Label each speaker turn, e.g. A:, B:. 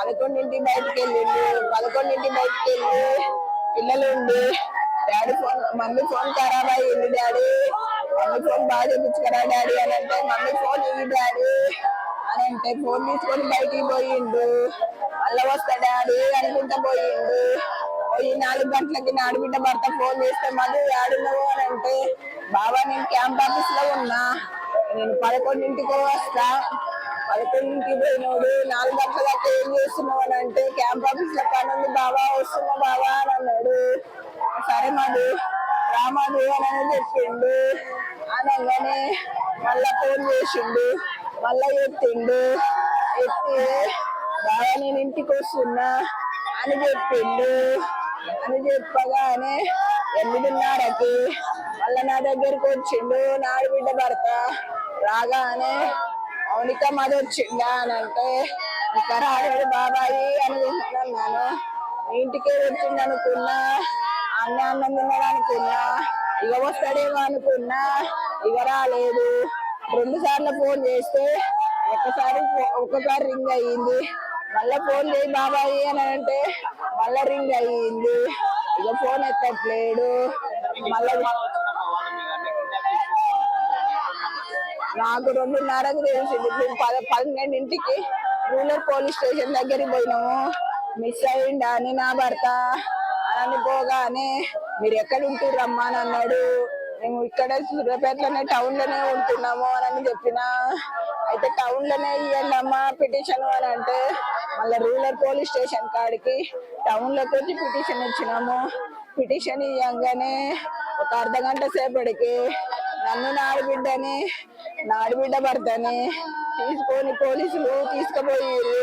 A: 11ంటికి బయటకు వెళ్ళిండు. 11ంటికి బయటకు వెళ్ళి పిల్లలు ఉండి డాడీ ఫోన్ మమ్మీ ఫోన్ ఖరాబ్ అయ్యింది డాడీ, మమ్మీ ఫోన్ బాగా చేయించుకురా డాడీ అని అంటే మమ్మీ ఫోన్ ఇవి డాడీ అని అంటే ఫోన్ తీసుకొని బయటికి పోయిండు. మళ్ళా వస్తా డాడీ అనుకుంటా పోయిండు. పోయి 4 గంటలకి నాడుబిడ్డ భర్త ఫోన్ చేస్తే మళ్ళీ ఆడున్నావు అని అంటే బాబా నేను క్యాంప్ ఆఫీస్ లో ఉన్నా, నేను 11ంటికి వస్తా. 11ంటికి పోయినోడు 4 గంటల దాకా ఏం చేస్తున్నావు అని అంటే క్యాంప్ ఆఫీస్ లో పని ఉంది బాబా వస్తున్నా బాబా అని అన్నాడు. సరే మధు రామధు అని చెప్పిండు. అనగానే మళ్ళా ఫోన్ చేసిండు, మళ్ళా ఎత్తిండు. ఎత్తి బాబా నేను ఇంటికి వస్తున్నా అని చెప్పిండు. అని చెప్పగానే 8:30కి మళ్ళా నా దగ్గరకు వచ్చిండు నాడుబిడ్డ భర్త. రాగానే మౌనిక మధు వచ్చిండా అని అంటే ఇంకా రాడు బాబాయి అనుకుంటున్నాను. ఇంటికే వచ్చిండు అనుకున్నా, అన్నం తిన్నాడు అనుకున్నా, ఇక వస్తాడేమో అనుకున్నా, ఇక రాలేదు. 2 సార్లు ఫోన్ చేస్తే ఒక్కసారి రింగ్ అయ్యింది. మళ్ళా ఫోన్ చేయి బాబాయి అని అంటే మళ్ళా రింగ్ అయ్యింది. ఇక ఫోన్ ఎత్తట్లేడు. మళ్ళా నాకు 2:30కి తెలిసింది. 12ంటికి రూరల్ పోలీస్ స్టేషన్ దగ్గరికి పోయినాము. మిస్ అయ్యిండా అని నా భర్త అని పోగానే మీరు ఎక్కడ ఉంటుర్రమ్మా అని అన్నాడు. మేము ఇక్కడ సూర్యాపేటలోనే టౌన్ లోనే ఉంటున్నాము అని చెప్పిన. అయితే టౌన్ లోనే ఇవ్వండి అమ్మా పిటిషన్ అని అంటే మళ్ళీ రూరల్ పోలీస్ స్టేషన్ కాడికి టౌన్ లోకి వచ్చి పిటిషన్ ఇచ్చినాము. పిటిషన్ ఇవ్వగానే ఒక అర్ధగంట సేపటికి నన్ను నాడుబిడ్డ భర్తని తీసుకొని పోలీసులు తీసుకుపోయారు.